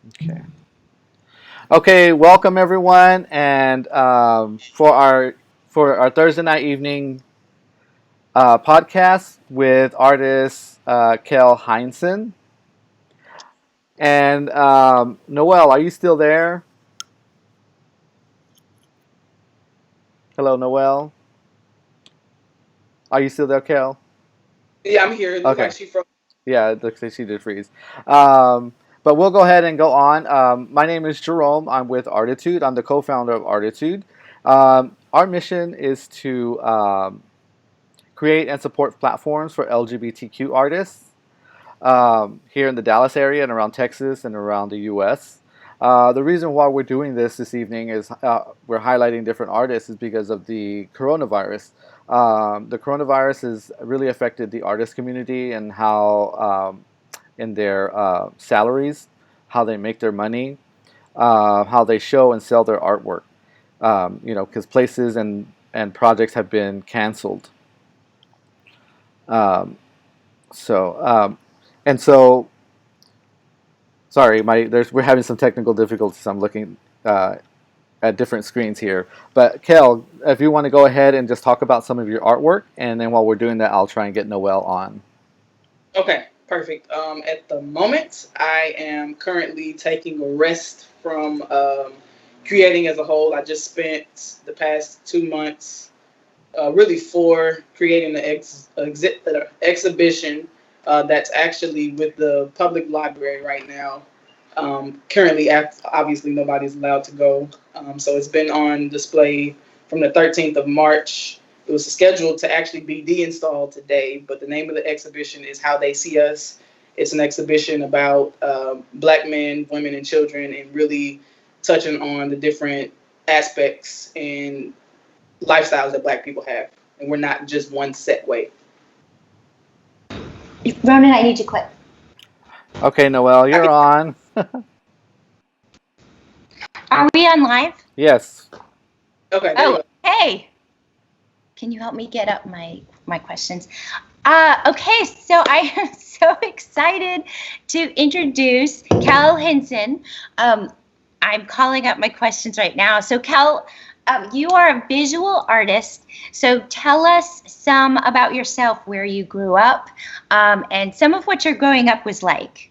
Okay. Okay. Welcome everyone, and for our Thursday night evening podcast with artist Quel Hyson and Noel. Are you still there? Hello, Noel. Are you still there, Quel? Yeah, I'm here. It looked like Okay. she froze. Yeah, it looks like she did freeze. Um, but we'll go ahead and go on. My name is Jerome. I'm with Arttitude. I'm the co-founder of Arttitude. Our mission is to create and support platforms for LGBTQ artists here in the Dallas area and around Texas and around the U.S. The reason why we're doing this evening is we're highlighting different artists is because of the coronavirus. The coronavirus has really affected the artist community and how in their salaries, how they make their money, how they show and sell their artwork. Because places and projects have been canceled. Um, so and so sorry, we're having some technical difficulties. I'm looking at different screens here. But Kel, if you want to go ahead and just talk about some of your artwork, and then while we're doing that, I'll try and get Noel on. Okay, perfect. At the moment, I am currently taking a rest from creating as a whole. I just spent the past 2 months, really four, creating the exhibition that's actually with the public library right now. Currently, obviously, nobody's allowed to go. So it's been on display from the 13th of March. It was scheduled to actually be deinstalled today, but the name of the exhibition is How They See Us. It's an exhibition about Black men, women, and children, and really touching on the different aspects and lifestyles that Black people have. And we're not just one set way. Ronan, I need to quit. Okay, Noel, I you're can, on. Are we on live? Yes. okay, there we Oh, go. hey. Can you help me get up my questions? Okay, so I am so excited to introduce Cal Hinson. I'm calling up my questions right now. So, Cal, you are a visual artist. So, tell us some about yourself, where you grew up, and some of what your growing up was like.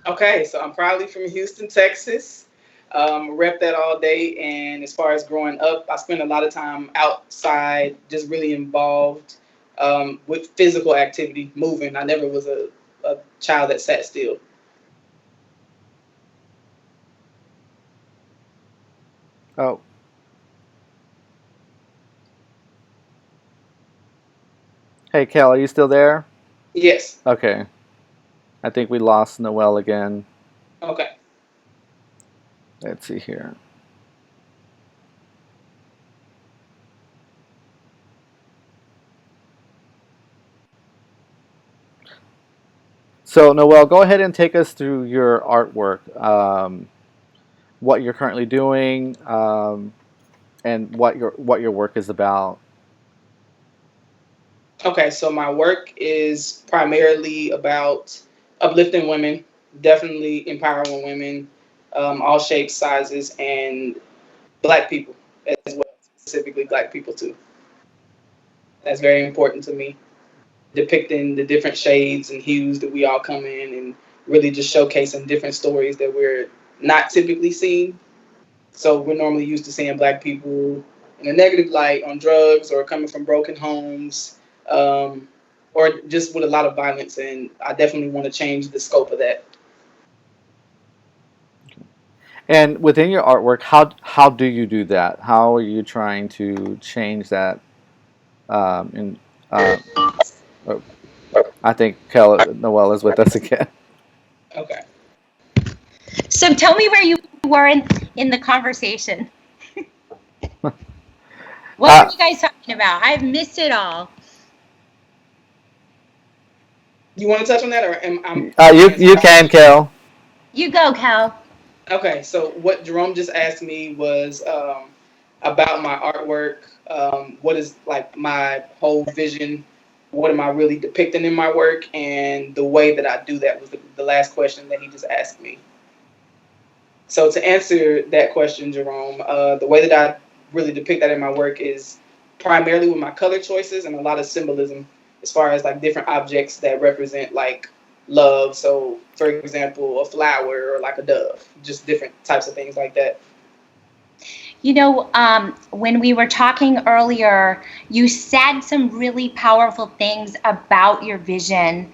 Okay, so I'm probably from Houston, Texas. Rep that all day. And as far as growing up, I spent a lot of time outside, just really involved with physical activity, moving. I never was a child that sat still. Oh, hey, Kel, are you still there? Yes. Okay. I think we lost Noel again. Okay. Let's see here. So, Noel, go ahead and take us through your artwork, what you're currently doing, and what your work is about. Okay, so my work is primarily about uplifting women, definitely empowering women, all shapes, sizes, and Black people as well, specifically Black people too. That's very important to me. Depicting the different shades and hues that we all come in and really just showcasing different stories that we're not typically seeing. So we're normally used to seeing Black people in a negative light on drugs or coming from broken homes, um, or just with a lot of violence. And I definitely want to change the scope of that. And within your artwork, how do you do that? How are you trying to change that? In oh, I think Noel is with us again. Okay. So, tell me where you were in the conversation. What were Uh, you guys talking about? I've missed it all. You want to touch on that, or can I answer? you can, Kel. You go, Cal. Okay, so what Jerome just asked me was about my artwork. What is like my whole vision? What am I really depicting in my work? And the way that I do that was the last question that he just asked me. So to answer that question, Jerome, the way that I really depict that in my work is primarily with my color choices and a lot of symbolism as far as like different objects that represent like love. So for example, a flower or like a dove, just different types of things like that. When we were talking earlier, you said some really powerful things about your vision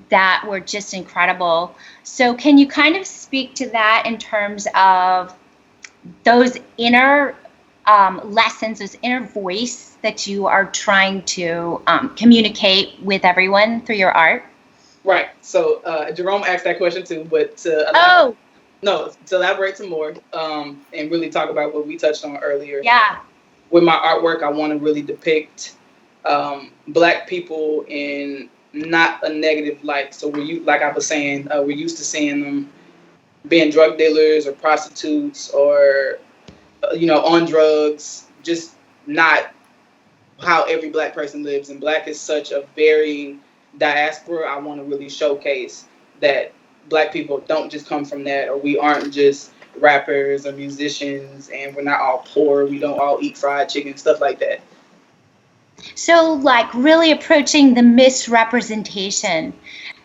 that were just incredible. So, can you kind of speak to that in terms of those inner lessons, those inner voice that you are trying to communicate with everyone through your art? Right. So Jerome asked that question too, but Oh, to elaborate some more and really talk about what we touched on earlier. yeah. With my artwork, I want to really depict Black people in not a negative light. So like I was saying, we're used to seeing them being drug dealers or prostitutes or on drugs, just not how every Black person lives. And Black is such a varying diaspora. I want to really showcase that Black people don't just come from that, or we aren't just rappers or musicians, and we're not all poor. We don't all eat fried chicken, stuff like that. So, like, really approaching the misrepresentation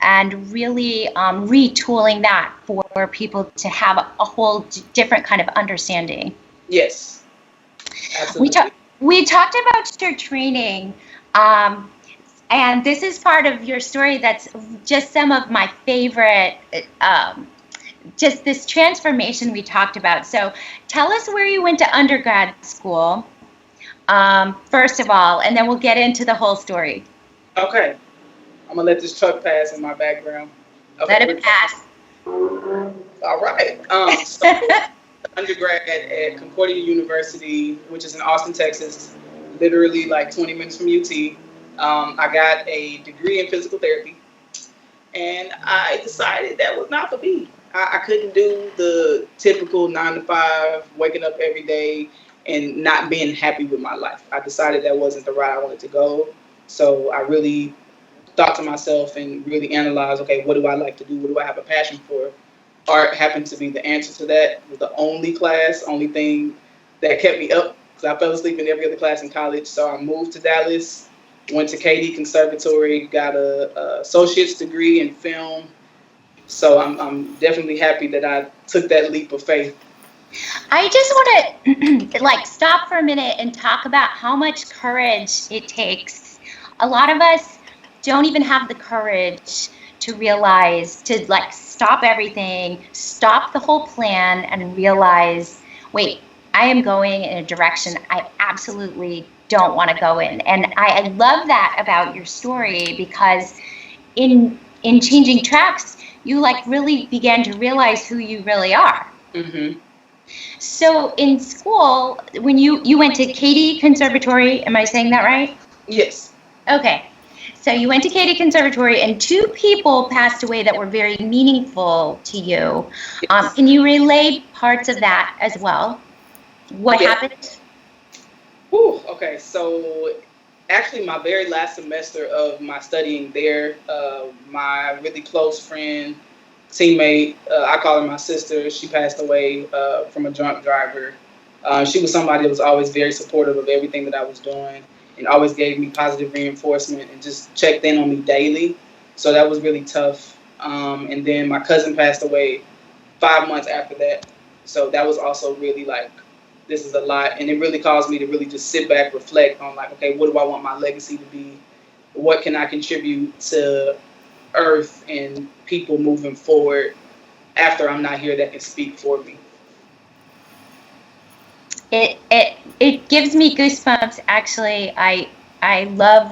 and really retooling that for people to have a whole different kind of understanding. Yes, absolutely. We talked about your training, and this is part of your story that's just some of my favorite, just this transformation we talked about. So tell us where you went to undergrad school, first of all, and then we'll get into the whole story. Okay. I'm going to let this truck pass in my background. Okay, let it pass. All right. So undergrad at Concordia University, which is in Austin, Texas, literally like 20 minutes from UT. I got a degree in physical therapy, and I decided that was not for me. I couldn't do the typical 9 to 5, waking up every day and not being happy with my life. I decided that wasn't the route I wanted to go. So I really thought to myself and really analyzed, okay, what do I like to do? What do I have a passion for? Art happened to be the answer to that. It was the only thing that kept me up, because I fell asleep in every other class in college. So I moved to Dallas, went to KD Conservatory, got a associate's degree in film. So I'm definitely happy that I took that leap of faith. I just want to like stop for a minute and talk about how much courage it takes. A lot of us don't even have the courage to realize, to like stop everything, stop the whole plan and realize, wait, I am going in a direction I absolutely don't want to go in. And I love that about your story, because in changing tracks, you like really began to realize who you really are. Mm-hmm. So in school, when you went to KD Conservatory, am I saying that right? Yes. Okay. So you went to KD Conservatory, and 2 people passed away that were very meaningful to you. Yes. Can you relay parts of that as well? What happened? Ooh, okay, so actually my very last semester of my studying there, my really close friend, teammate, I call her my sister, she passed away from a drunk driver. She was somebody that was always very supportive of everything that I was doing, and always gave me positive reinforcement and just checked in on me daily. So that was really tough. And then my cousin passed away 5 months after that. So that was also really like, this is a lot. And it really caused me to really just sit back, reflect on like, okay, what do I want my legacy to be? What can I contribute to Earth and people moving forward after I'm not here that can speak for me? It gives me goosebumps. Actually, I love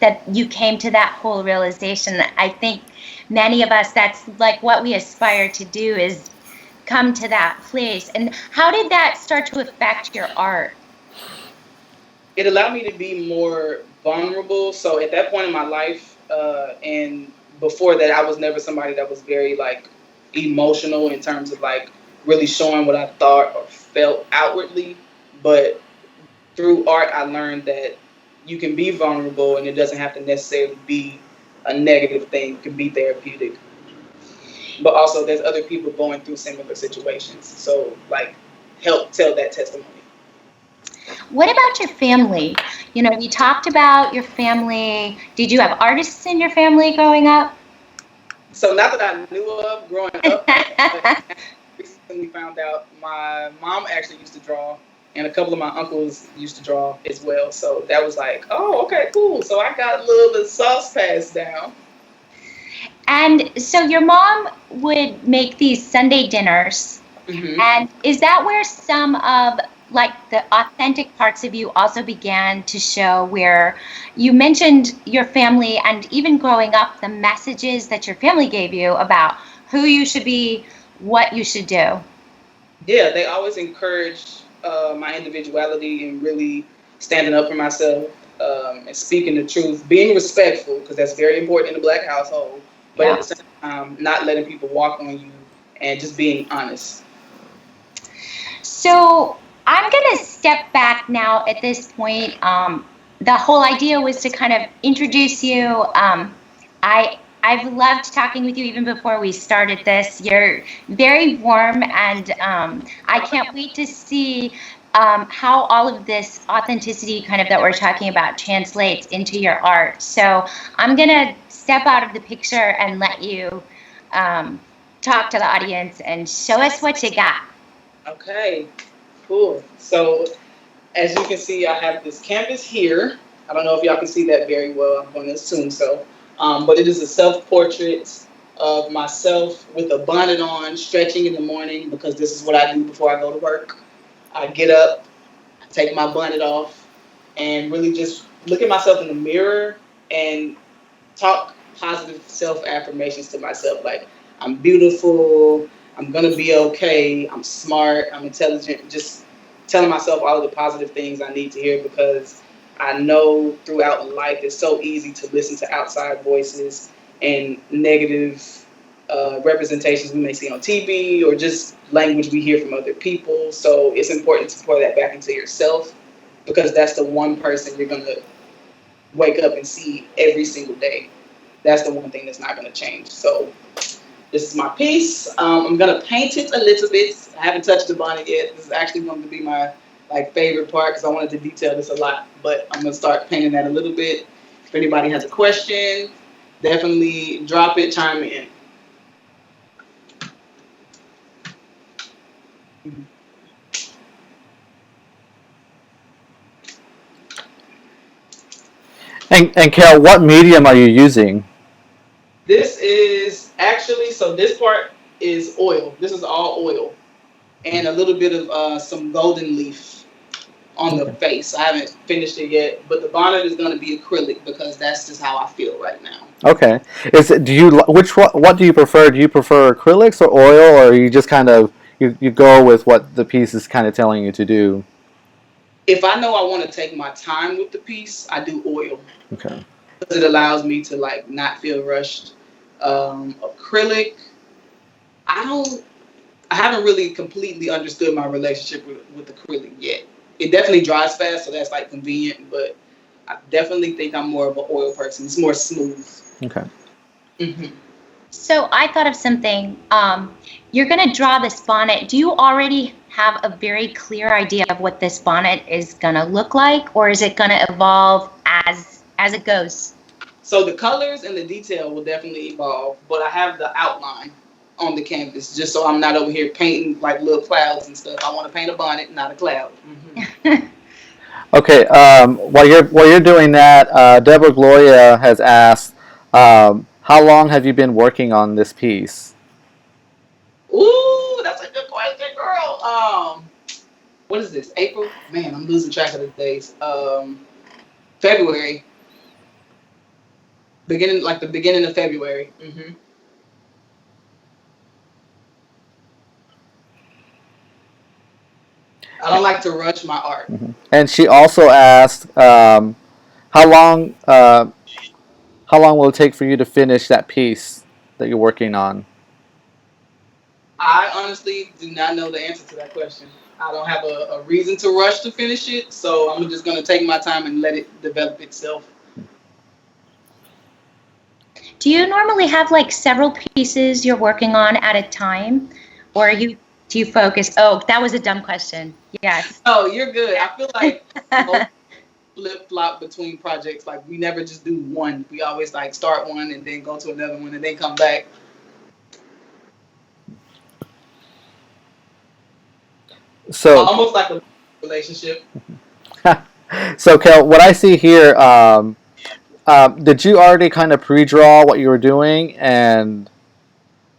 that you came to that whole realization. I think many of us, that's like what we aspire to do, is come to that place. And how did that start to affect your art? It allowed me to be more vulnerable. So at that point in my life, and before that, I was never somebody that was very like emotional in terms of like really showing what I thought or felt outwardly. But through art, I learned that you can be vulnerable, and it doesn't have to necessarily be a negative thing. It can be therapeutic. but also there's other people going through similar situations. So like help tell that testimony. What about your family? You know, you talked about your family. Did you have artists in your family growing up? So not that I knew of growing up, but recently found out my mom actually used to draw, and a couple of my uncles used to draw as well. So that was like, oh, okay, cool. So I got a little bit of sauce passed down. And so your mom would make these Sunday dinners. Mm-hmm. And is that where some of like the authentic parts of you also began to show, where you mentioned your family and even growing up, the messages that your family gave you about who you should be, what you should do? Yeah, they always encouraged my individuality and really standing up for myself, and speaking the truth, being respectful, because that's very important in the Black household, but at Yeah. the same time, not letting people walk on you and just being honest. So I'm going to step back now at this point. The whole idea was to kind of introduce you. I've loved talking with you even before we started this. You're very warm, and I can't wait to see how all of this authenticity kind of that we're talking about translates into your art. So I'm going to step out of the picture and let you talk to the audience and show us what you got. Okay, cool. So as you can see, I have this canvas here. I don't know if y'all can see that very well. I'm going to assume so. But it is a self-portrait of myself with a bonnet on, stretching in the morning, because this is what I do before I go to work. I get up, I take my bonnet off, and really just look at myself in the mirror and talk positive self-affirmations to myself. Like, I'm beautiful, I'm going to be okay, I'm smart, I'm intelligent. Just telling myself all of the positive things I need to hear, because I know throughout life it's so easy to listen to outside voices and negative representations we may see on TV, or just language we hear from other people. So it's important to pour that back into yourself, because that's the one person you're going to wake up and see every single day. That's the one thing that's not going to change. So this is my piece. I'm gonna paint it a little bit. I haven't touched the bonnet yet. This is actually going to be my favorite part, because I wanted to detail this a lot. But I'm gonna start painting that a little bit. If anybody has a question, definitely drop it, chime in. And Kel, what medium are you using? This is actually, so this part is oil. This is all oil, and a little bit of some golden leaf on the face. I haven't finished it yet, but the bonnet is going to be acrylic, because that's just how I feel right now. Okay. Is it, do you what do you prefer? Do you prefer acrylics or oil, or you just kind of you go with what the piece is kind of telling you to do? If I know I want to take my time with the piece, I do oil, Okay. because it allows me to not feel rushed. Acrylic, I don't. I haven't really completely understood my relationship with acrylic yet. It definitely dries fast, so that's convenient. But I definitely think I'm more of an oil person. It's more smooth. Okay. Hmm. So I thought of something. You're going to draw this bonnet. Do you already have a very clear idea of what this bonnet is going to look like, or is it going to evolve as it goes? So the colors and the detail will definitely evolve, but I have the outline on the canvas, just so I'm not over here painting little clouds and stuff. I want to paint a bonnet, not a cloud. Hmm. Okay. While you're doing that, Deborah Gloria has asked, how long have you been working on this piece? Ooh, that's a good question, girl. What is this? April? Man, I'm losing track of the days. February. The beginning of February. I don't like to rush my art. And she also asked, how long uh, how long will it take for you to finish that piece that you're working on? I honestly do not know the answer to that question. I don't have a reason to rush to finish it, so I'm just going to take my time and let it develop itself. Do you normally have like several pieces you're working on at a time, or do you focus? Oh, that was a dumb question. Yes. Oh, you're good. I feel like most flip flop between projects. Like we never just do one. We always like start one and then go to another one and then come back. So Almost like a relationship. so Kel, what I see here, did you already kind of pre-draw what you were doing, and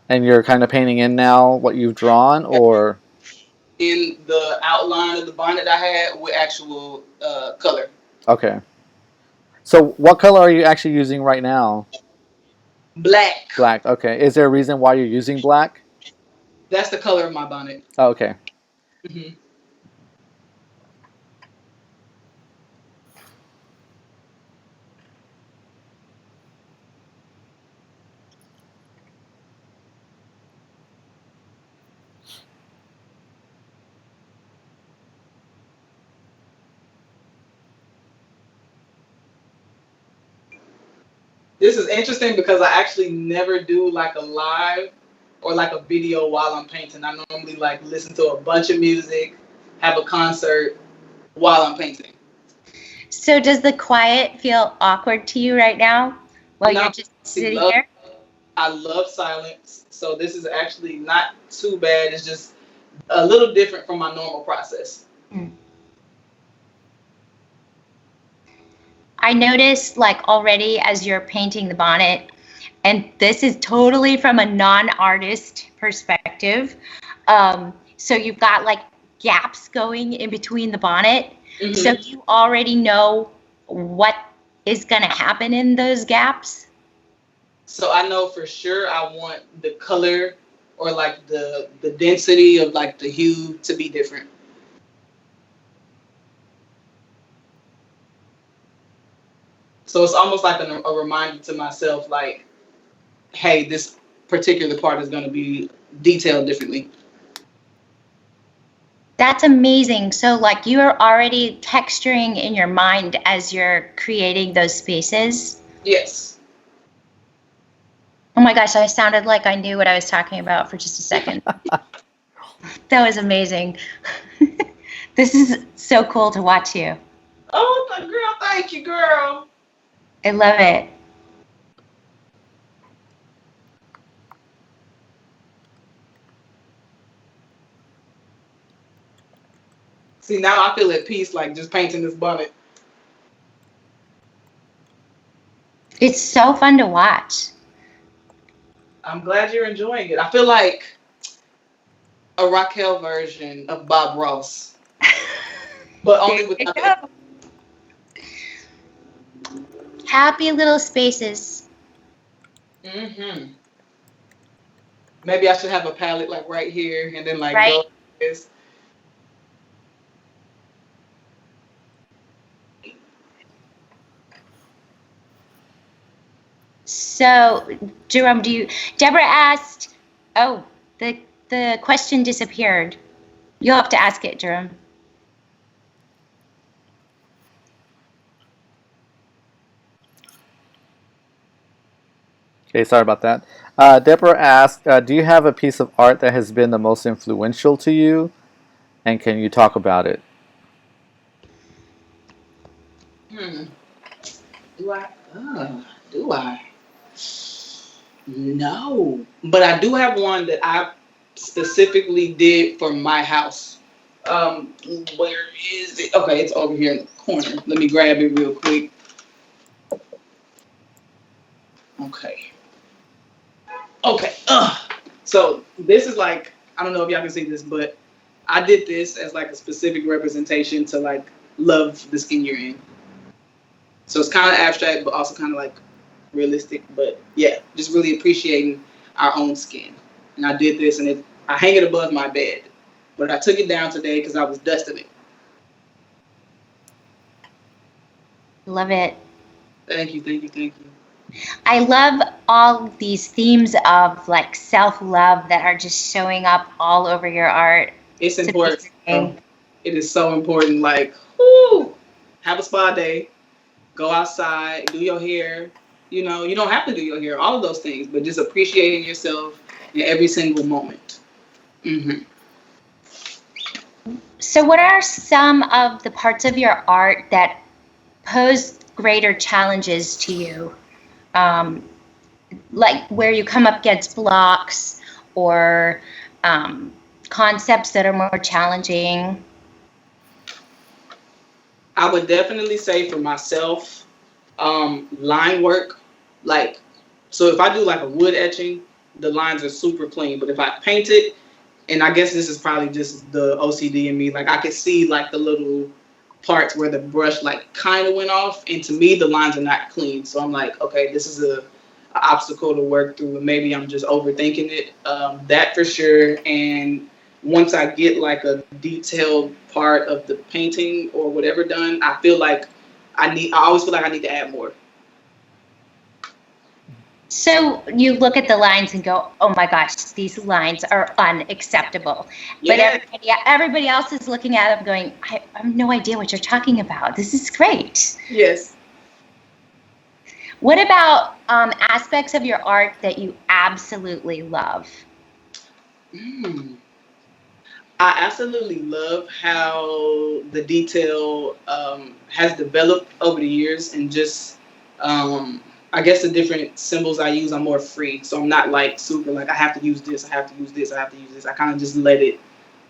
you're kind of painting in now what you've drawn, or In the outline of the bonnet I had with actual color. okay? So what color are you actually using right now? Black. Black. Okay. Is there a reason why you're using black? That's the color of my bonnet. Oh, okay. Hmm. This is interesting because I actually never do like a live or like a video while I'm painting. I normally like listen to a bunch of music, have a concert while I'm painting. So does the quiet feel awkward to you right now while No, you're just sitting love, there? I love silence, so this is actually not too bad. It's just a little different from my normal process. Hmm. I noticed like already as you're painting the bonnet, and this is totally from a non-artist perspective. So you've got like gaps going in between the bonnet. Mm-hmm. So you already know what is going to happen in those gaps. So I know for sure I want the color or like the density of like the hue to be different. So it's almost like a reminder to myself, like, hey, this particular part is going to be detailed differently. That's amazing. So like you are already texturing in your mind as you're creating those spaces. Yes. Oh my gosh, I sounded like I knew what I was talking about for just a second. That was amazing. This is so cool to watch you. Oh, girl, thank you, girl. I love it. See, now I feel at peace, like just painting this bonnet. It's so fun to watch. I'm glad you're enjoying it. I feel like a Raquel version of Bob Ross, but only without that. Happy little spaces. Mm-hmm. Maybe I should have a palette like right here, and then like right. go like this. So, Jerome, Deborah asked, oh, the question disappeared. You'll have to ask it, Jerome. Okay, sorry about that. Deborah asked, do you have a piece of art that has been the most influential to you, and can you talk about it? Do I? Do I? No, but I do have one that I specifically did for my house. Where is it? Okay, it's over here in the corner. Let me grab it real quick. Okay. So this is like, I don't know if y'all can see this, but I did this as like a specific representation to like love the skin you're in. So it's kind of abstract, but also kind of like realistic. But yeah, just really appreciating our own skin. And I did this, and I hang it above my bed. But I took it down today because I was dusting it. Love it. Thank you. I love all these themes of like self-love that are just showing up all over your art. It's important. It is so important. Like, whoo, have a spa day, go outside, do your hair, You don't have to do your hair, all of those things, but just appreciating yourself in every single moment. Hmm. So, what are some of the parts of your art that pose greater challenges to you? Um, like where you come up against blocks or um, concepts that are more challenging? I would definitely say for myself, line work, like, so if I do like a wood etching, the lines are super clean. But if I paint it, and I guess this is probably just the OCD in me, like I could see like the little parts where the brush like kind of went off, and to me the lines are not clean. So I'm like, okay, this is a obstacle to work through, and maybe I'm just overthinking it. That for sure. And once I get like a detailed part of the painting or whatever done, I feel like I always feel like I need to add more. So you look at the lines and go, "Oh my gosh, these lines are unacceptable." But Yeah. everybody else is looking at them, going, "I have no idea what you're talking about. This is great." Yes. What about aspects of your art that you absolutely love? Mm. I absolutely love how the detail has developed over the years, and just I guess the different symbols I use, I'm more free. So I'm not like super like I have to use this, I have to use this, I have to use this. I kind of just let it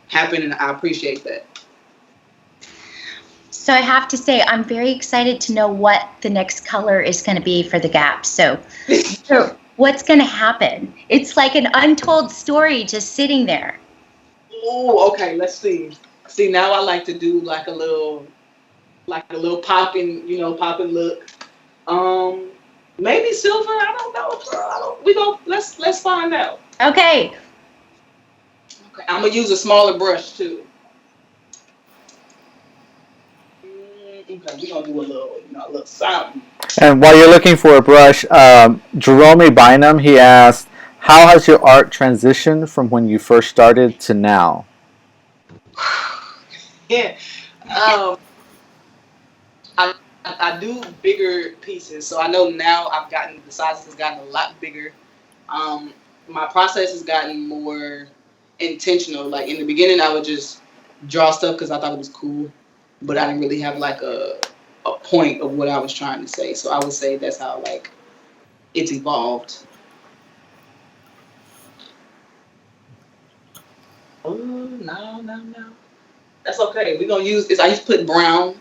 happen, and I appreciate that. So I have to say, I'm very excited to know what the next color is going to be for the gap. So what's going to happen? It's like an untold story just sitting there. Oh, okay. Let's see. See, now I like to do like a little popping, popping look. Um, Maybe silver. I don't know. I don't. We go. Let's find out. Okay. Okay. I'm gonna use a smaller brush too. Okay. We're gonna do a little something. And while you're looking for a brush, Jerome Bynum, he asked, how has your art transitioned from when you first started to now? Yeah. Um, I do bigger pieces, so I know now the size has gotten a lot bigger. Um, my process has gotten more intentional. Like in the beginning, I would just draw stuff because I thought it was cool, but I didn't really have like a point of what I was trying to say. So I would say that's how like it's evolved. Oh no. That's okay. We're gonna use this. I used to put brown.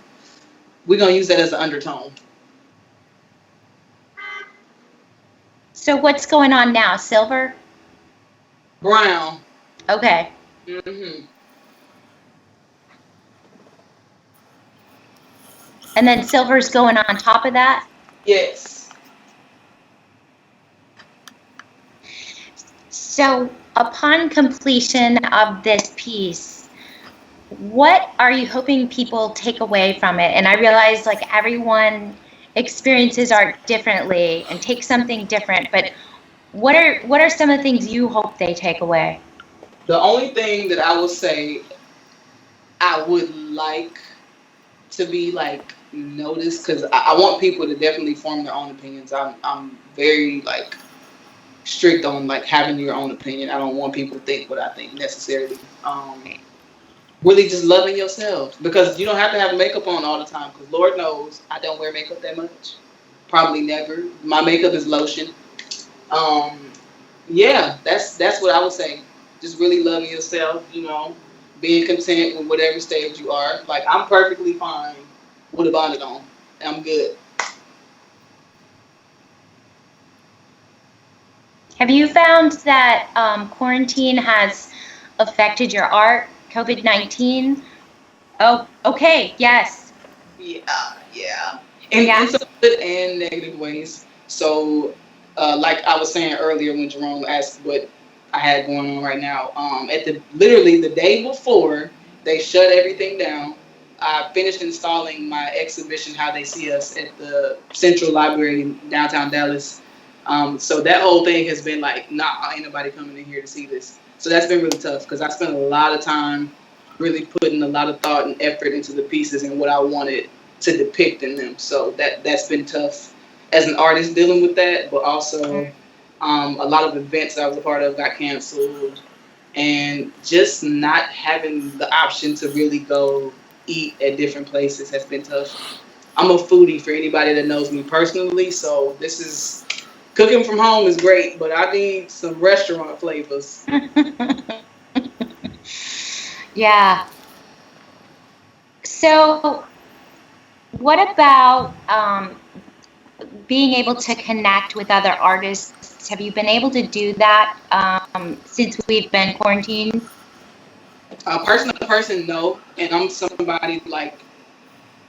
We're gonna use that as an undertone. So what's going on now? Silver? Brown. Okay. Hmm. And then silver's going on top of that? Yes. So upon completion of this piece, what are you hoping people take away from it? And I realize like everyone experiences art differently and takes something different, but what are some of the things you hope they take away? The only thing that I will say I would like to be like noticed, because I want people to definitely form their own opinions. I'm very like strict on like having your own opinion. I don't want people to think what I think necessarily. Really just loving yourself, because you don't have to have makeup on all the time, because Lord knows I don't wear makeup that much. Probably never. My makeup is lotion. Um, yeah, that's what I would say. Just really loving yourself, being content with whatever stage you are. Like I'm perfectly fine with a bonnet on. I'm good. Have you found that quarantine has affected your art? COVID-19? Oh, okay, yes. Yeah. In some good and negative ways. So, like I was saying earlier when Jerome asked what I had going on right now, at the literally the day before they shut everything down, I finished installing my exhibition "How They See Us" at the Central Library in downtown Dallas. So that whole thing has been like, nah, ain't nobody coming in here to see this. So that's been really tough, because I spent a lot of time really putting a lot of thought and effort into the pieces and what I wanted to depict in them. So that's been tough. as an artist dealing with that, but also a lot of events I was a part of got canceled, and just not having the option to really go eat at different places has been tough. I'm a foodie for anybody that knows me personally, so this is cooking from home is great, but I need some restaurant flavors. Yeah. So, what about being able to connect with other artists? Have you been able to do that since we've been quarantined? Person to person, no, and I'm somebody like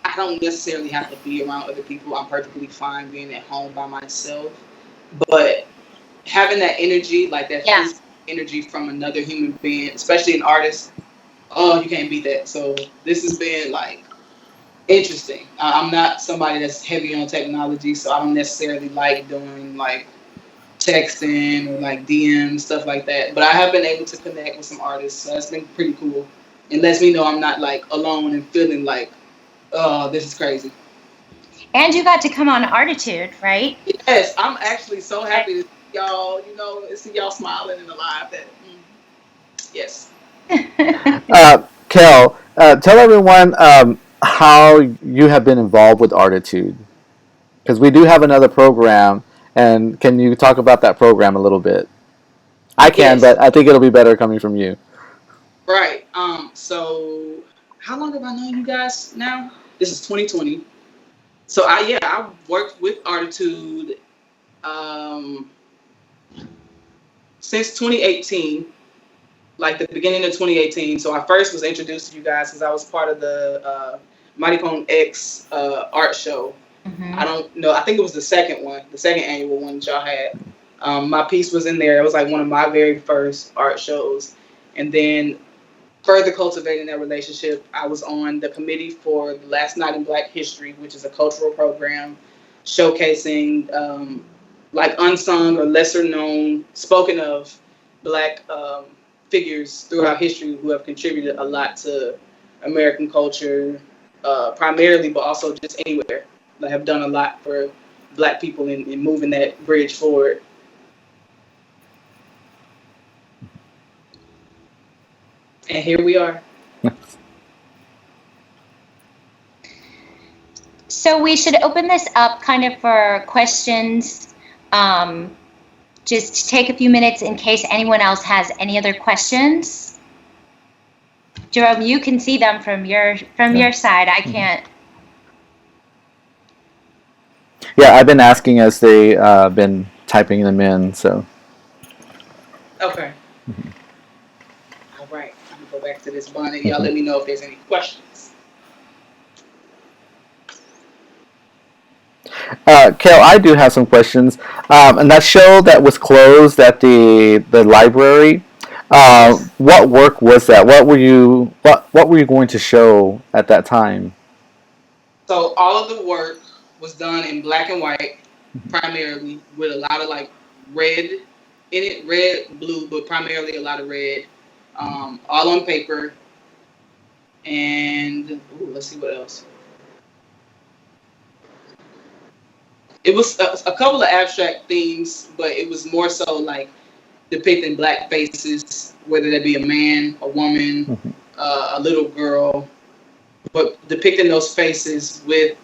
I don't necessarily have to be around other people. I'm perfectly fine being at home by myself, but having that energy, like that Yeah. physical energy from another human being, especially an artist, oh, you can't beat that. So this has been like interesting. I'm not somebody that's heavy on technology, so I don't necessarily like doing like texting or like DM stuff like that. But I have been able to connect with some artists, so that's been pretty cool. It lets me know I'm not like alone and feeling like, oh, this is crazy. And you got to come on Arttitude, right? Yes, I'm actually so happy to see y'all. You know, see y'all smiling and alive. That yes. Kel, tell everyone how you have been involved with Arttitude, because we do have another program, and can you talk about that program a little bit? I can, Yes. but I think it'll be better coming from you. Right. So how long have I known you guys now? This is 2020. So I worked with Arttitude um, since 2018, like the beginning of 2018. So I first was introduced to you guys because I was part of the Mighty Cone X art show. Mm-hmm. I don't know. I think it was the second one, the second annual one that y'all had. My piece was in there. It was like one of my very first art shows. And then further cultivating that relationship, I was on the committee for the Last Night in Black History, which is a cultural program showcasing like unsung or lesser known, spoken of Black figures throughout history who have contributed a lot to American culture, primarily, but also just anywhere. That have done a lot for Black people in moving that bridge forward. And here we are. So we should open this up kind of for questions. Just take a few minutes in case anyone else has any other questions. Jerome, you can see them from your side. I can't. Yeah, I've been asking as they been typing them in. So Okay. All right. I'm gonna go back to this bonnet. Y'all let me know if there's any questions. Kel, I do have some questions. And that show that was closed at the library. Yes. What work was that? What were you going to show at that time? So all of the work was done in black and white, primarily, with a lot of like red in it, red, blue, but primarily a lot of red. All on paper. And ooh, let's see what else. It was a couple of abstract themes, but it was more so like depicting Black faces, whether that be a man, a woman, a little girl, but depicting those faces with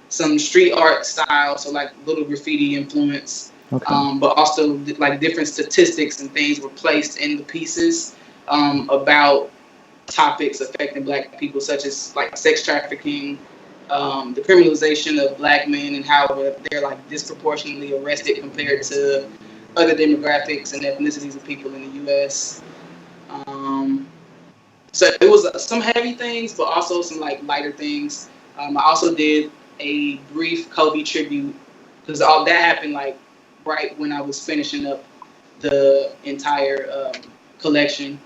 some street art style, so like little graffiti influence, Okay. but also like different statistics and things were placed in the pieces about topics affecting Black people, such as like sex trafficking, the criminalization of Black men, and how they're like disproportionately arrested compared to other demographics and ethnicities of people in the U.S. Um, so it was some heavy things, but also some like lighter things. I also did a brief Kobe tribute because all that happened like right when I was finishing up the entire collection.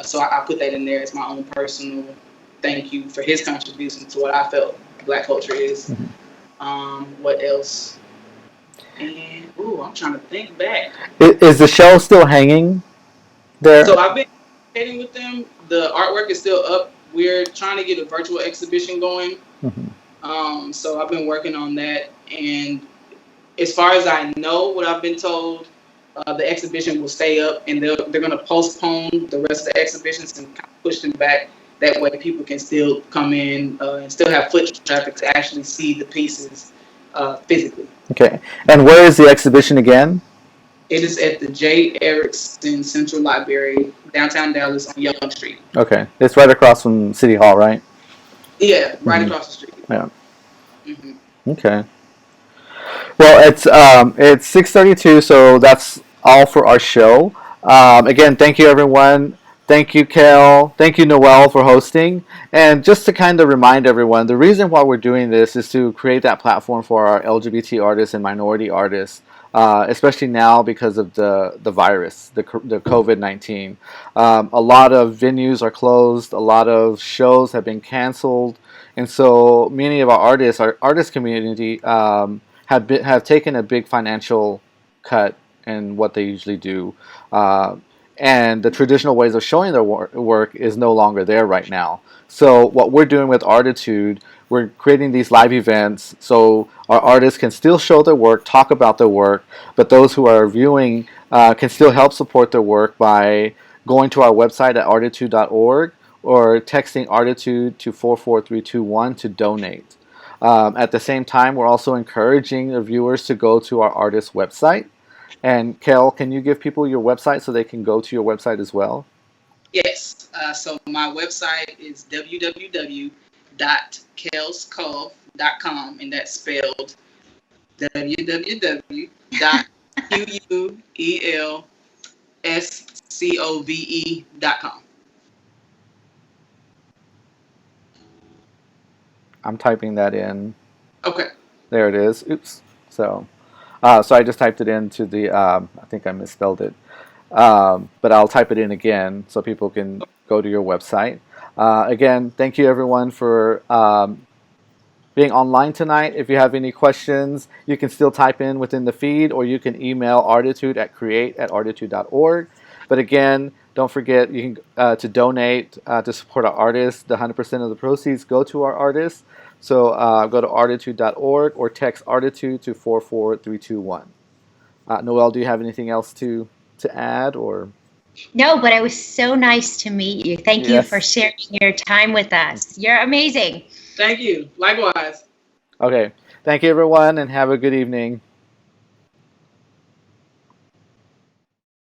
So I put that in there as my own personal thank you for his contribution to what I felt Black culture is. What else? And ooh, I'm trying to think back. Is the show still hanging there? So I've been communicating with them. The artwork is still up. We're trying to get a virtual exhibition going. So I've been working on that, and As far as I know, what I've been told, the exhibition will stay up, and they're going to postpone the rest of the exhibitions and kind of push them back. That way, people can still come in and still have foot traffic to actually see the pieces physically. Okay. And where is the exhibition again? It is at the J. Erickson Central Library, downtown Dallas on Young Street. Okay. It's right across from City Hall, right? Yeah, right Mhm. across the street. Yeah. Hmm. Okay. Well, it's 6:32, so that's all for our show. Again, thank you everyone. Thank you, Quel. Thank you, Noel, for hosting. And just to kind of remind everyone, the reason why we're doing this is to create that platform for our LGBT artists and minority artists, especially now because of the virus, the COVID-19. A lot of venues are closed. A lot of shows have been canceled, and so many of our artists, our artist community. Have taken a big financial cut in what they usually do, uh, and the traditional ways of showing their work is no longer there right now. So what we're doing with Arttitude, we're creating these live events so our artists can still show their work, talk about their work, but those who are viewing can still help support their work by going to our website at arttitude.org or texting Arttitude to 44321 to donate. At the same time, we're also encouraging the viewers to go to our artist website. And Quel, can you give people your website so they can go to your website as well? Yes. So my website is www.quelscove.com, and that's spelled www.quelscove.com. I'm typing that in. Okay. There it is. Oops. So I just typed it into the. I think I misspelled it, but I'll type it in again so people can go to your website. Again, thank you everyone for being online tonight. If you have any questions, you can still type in within the feed, or you can email Arttitude at create@arttitude.org. But again, don't forget you can to donate to support our artists. The 100% of the proceeds go to our artists. So go to arttitude.org or text Arttitude to 44321. Noel, do you have anything else to add or? No, but it was so nice to meet you. Thank you for Yes. sharing your time with us. You're amazing. Thank you. Likewise. Okay. Thank you everyone and have a good evening.